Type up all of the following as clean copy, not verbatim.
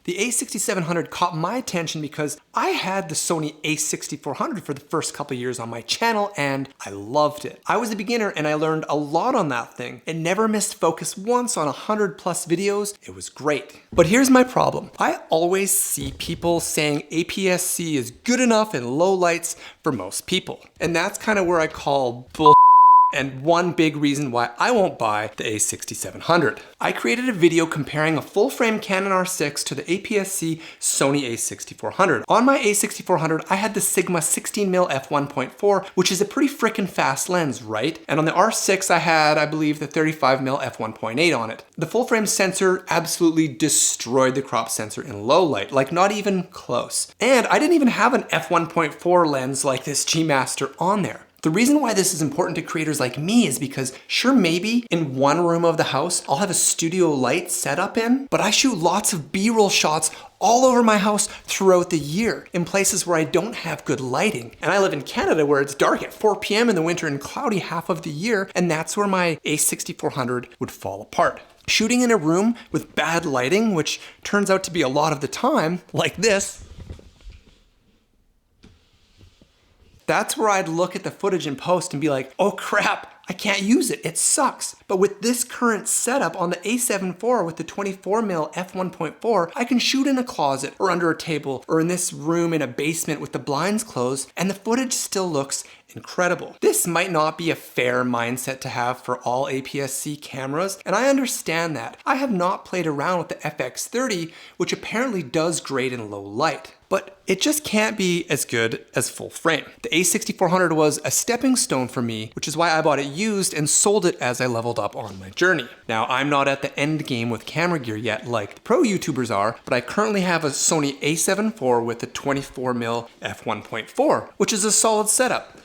The a6700 caught my attention because I had the Sony a6400 for the first couple years on my channel and I loved it. I was a beginner and I learned a lot on that thing. It never missed focus once on 100 plus videos. It was great. But here's my problem. I always see people saying APS-C is good enough in low lights for most people. And that's kind of where I call bull. And one big reason why I won't buy the a6700. I created a video comparing a full-frame Canon R6 to the APS-C Sony a6400. On my a6400, I had the Sigma 16mm f1.4, which is a pretty frickin' fast lens, right? And on the R6, I had, I believe, the 35mm f1.8 on it. The full-frame sensor absolutely destroyed the crop sensor in low light, like not even close. And I didn't even have an f1.4 lens like this G Master on there. The reason why this is important to creators like me is because sure, maybe in one room of the house, I'll have a studio light set up in, but I shoot lots of B-roll shots all over my house throughout the year in places where I don't have good lighting. And I live in Canada where it's dark at 4 p.m. in the winter and cloudy half of the year, and that's where my a6400 would fall apart. Shooting in a room with bad lighting, which turns out to be a lot of the time, like this, that's where I'd look at the footage in post and be like, oh crap, I can't use it, it sucks. But with this current setup on the a7 IV with the 24mm f1.4, I can shoot in a closet or under a table or in this room in a basement with the blinds closed and the footage still looks incredible. This might not be a fair mindset to have for all APS-C cameras, and I understand that. I have not played around with the FX30, which apparently does great in low light. But it just can't be as good as full frame. The a6400 was a stepping stone for me, which is why I bought it used and sold it as I leveled up on my journey. Now, I'm not at the end game with camera gear yet like the pro YouTubers are, but I currently have a Sony a7 IV with the 24mm f1.4, which is a solid setup.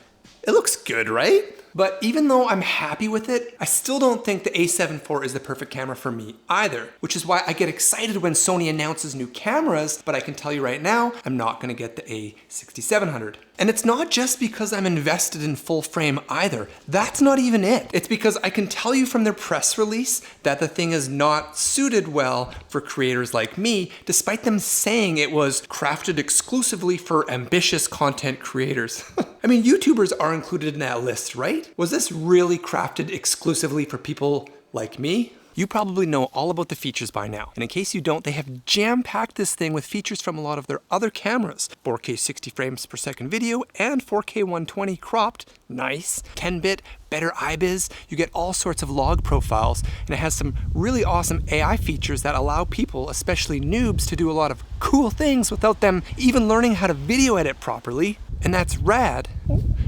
It looks good, right? But even though I'm happy with it, I still don't think the a7 IV is the perfect camera for me either, which is why I get excited when Sony announces new cameras, but I can tell you right now, I'm not gonna get the a6700. And it's not just because I'm invested in full frame either. That's not even it. It's because I can tell you from their press release that the thing is not suited well for creators like me, despite them saying it was crafted exclusively for ambitious content creators. I mean, YouTubers are included in that list, right? Was this really crafted exclusively for people like me? You probably know all about the features by now. And in case you don't, they have jam-packed this thing with features from a lot of their other cameras. 4K 60 frames per second video and 4K 120 cropped, nice. 10-bit, better IBIS, you get all sorts of log profiles, and it has some really awesome AI features that allow people, especially noobs, to do a lot of cool things without them even learning how to video edit properly. And that's rad.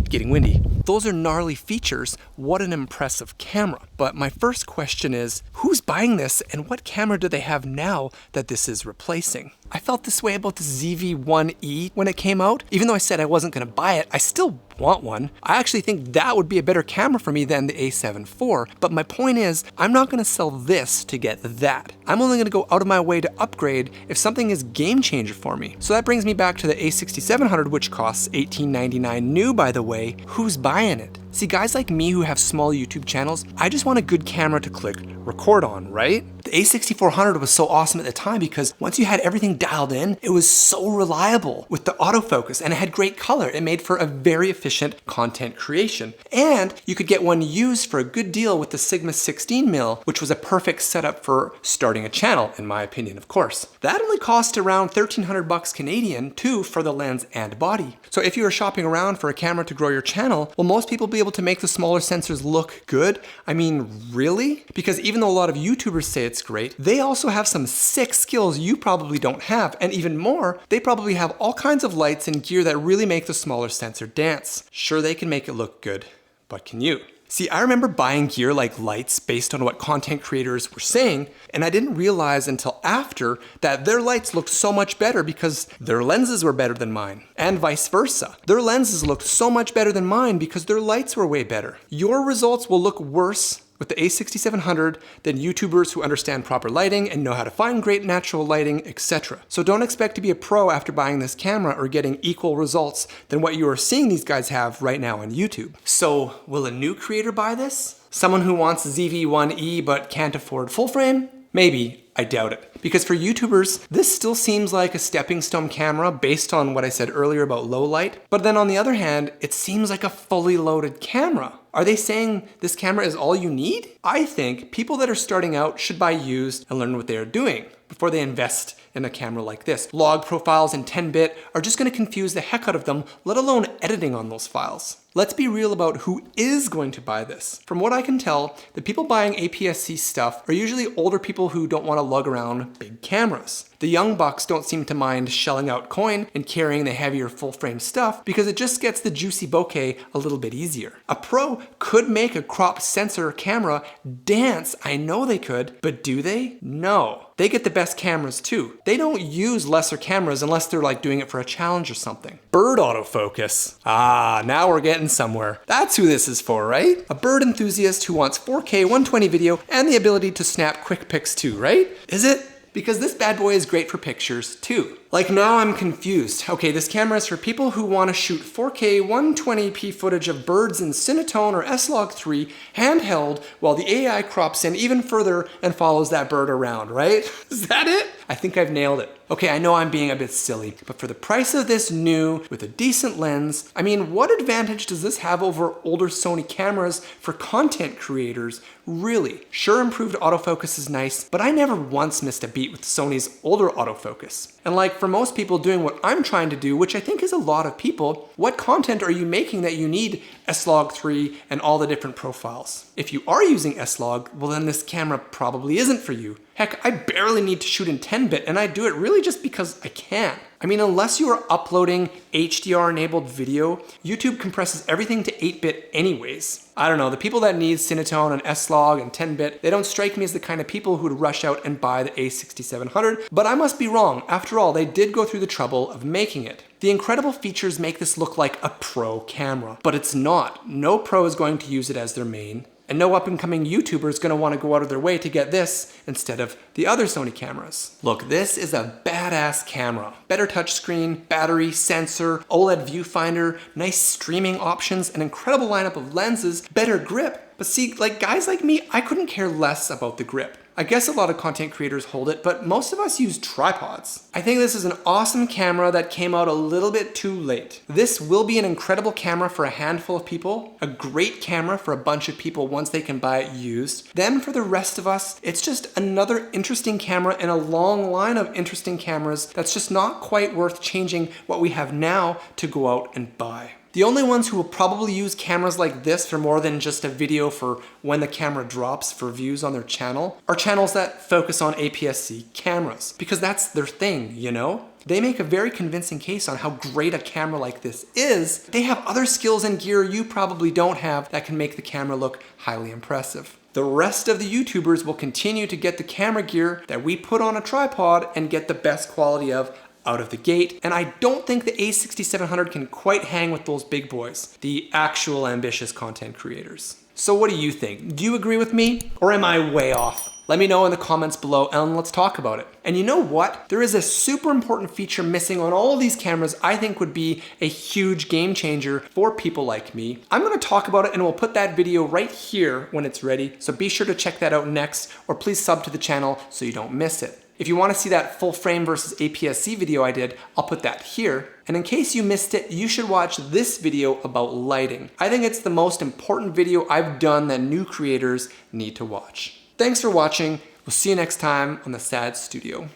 Getting windy. Those are gnarly features. What an impressive camera. But my first question is, who's buying this and what camera do they have now that this is replacing? I felt this way about the ZV-1E when it came out. Even though I said I wasn't gonna buy it, I still want one. I actually think that would be a better camera for me than the a7 IV. But my point is, I'm not gonna sell this to get that. I'm only gonna go out of my way to upgrade if something is game changer for me. So that brings me back to the a6700, which costs $18.99 new, by the way. Who's buying it? See, guys like me who have small YouTube channels, I just want a good camera to click record on, right? The a6400 was so awesome at the time because once you had everything dialed in, it was so reliable with the autofocus and it had great color. It made for a very efficient content creation. And you could get one used for a good deal with the Sigma 16mm, which was a perfect setup for starting a channel, in my opinion, of course. That only cost around 1,300 bucks Canadian too for the lens and body. So if you are shopping around for a camera to grow your channel, will most people be able to make the smaller sensors look good? I mean, really? Because even though a lot of YouTubers say it's great, they also have some sick skills you probably don't have, and even more, they probably have all kinds of lights and gear that really make the smaller sensor dance. Sure, they can make it look good, but can you? See, I remember buying gear like lights based on what content creators were saying, and I didn't realize until after that their lights looked so much better because their lenses were better than mine, and vice versa. Their lenses looked so much better than mine because their lights were way better. Your results will look worse with the a6700 than YouTubers who understand proper lighting and know how to find great natural lighting, etc. So don't expect to be a pro after buying this camera or getting equal results than what you are seeing these guys have right now on YouTube. So will a new creator buy this? Someone who wants ZV-1E but can't afford full frame? Maybe. I doubt it. Because for YouTubers, this still seems like a stepping stone camera based on what I said earlier about low light. But then on the other hand, it seems like a fully loaded camera. Are they saying this camera is all you need? I think people that are starting out should buy used and learn what they are doing before they invest in a camera like this. Log profiles in 10-bit are just going to confuse the heck out of them, let alone editing on those files. Let's be real about who is going to buy this. From what I can tell, the people buying APS-C stuff are usually older people who don't want to lug around big cameras. The young bucks don't seem to mind shelling out coin and carrying the heavier full-frame stuff because it just gets the juicy bokeh a little bit easier. A pro could make a crop sensor camera dance, I know they could, but do they? No. They get the best cameras too. They don't use lesser cameras unless they're like doing it for a challenge or something. Bird autofocus. Ah, now we're getting somewhere. That's who this is for, right? A bird enthusiast who wants 4K 120 video and the ability to snap quick pics too, right? Is it? Because this bad boy is great for pictures too. Like now I'm confused. Okay, this camera is for people who want to shoot 4K 120p footage of birds in Cinetone or S-Log3 handheld while the AI crops in even further and follows that bird around, right? Is that it? I think I've nailed it. Okay, I know I'm being a bit silly, but for the price of this new, with a decent lens, I mean, what advantage does this have over older Sony cameras for content creators? Really? Sure, improved autofocus is nice, but I never once missed a beat with Sony's older autofocus. And like for most people doing what I'm trying to do, which I think is a lot of people, what content are you making that you need S-Log3 and all the different profiles? If you are using S-Log, well then this camera probably isn't for you. Heck, I barely need to shoot in 10-bit and I do it really just because I can. I mean, unless you are uploading HDR-enabled video, YouTube compresses everything to 8-bit anyways. I don't know, the people that need Cinetone and S-Log and 10-bit, they don't strike me as the kind of people who would rush out and buy the a6700, but I must be wrong. After all, they did go through the trouble of making it. The incredible features make this look like a pro camera, but it's not. No pro is going to use it as their main. And no up-and-coming YouTuber is going to want to go out of their way to get this instead of the other Sony cameras. Look, this is a badass camera. Better touchscreen, battery, sensor, OLED viewfinder, nice streaming options, an incredible lineup of lenses, better grip. But see, like guys like me, I couldn't care less about the grip. I guess a lot of content creators hold it, but most of us use tripods. I think this is an awesome camera that came out a little bit too late. This will be an incredible camera for a handful of people, a great camera for a bunch of people once they can buy it used. Then for the rest of us, it's just another interesting camera in a long line of interesting cameras that's just not quite worth changing what we have now to go out and buy. The only ones who will probably use cameras like this for more than just a video for when the camera drops for views on their channel are channels that focus on APS-C cameras, because that's their thing, you know? They make a very convincing case on how great a camera like this is. They have other skills and gear you probably don't have that can make the camera look highly impressive. The rest of the YouTubers will continue to get the camera gear that we put on a tripod and get the best quality of out of the gate, and I don't think the a6700 can quite hang with those big boys, the actual ambitious content creators. So what do you think? Do you agree with me, or am I way off? Let me know in the comments below and let's talk about it. And you know what? There is a super important feature missing on all of these cameras I think would be a huge game changer for people like me. I'm gonna talk about it and we'll put that video right here when it's ready, so be sure to check that out next, or please sub to the channel so you don't miss it. If you want to see that full frame versus APS-C video I did, I'll put that here. And in case you missed it, you should watch this video about lighting. I think it's the most important video I've done that new creators need to watch. Thanks for watching. We'll see you next time on the SAD Studio.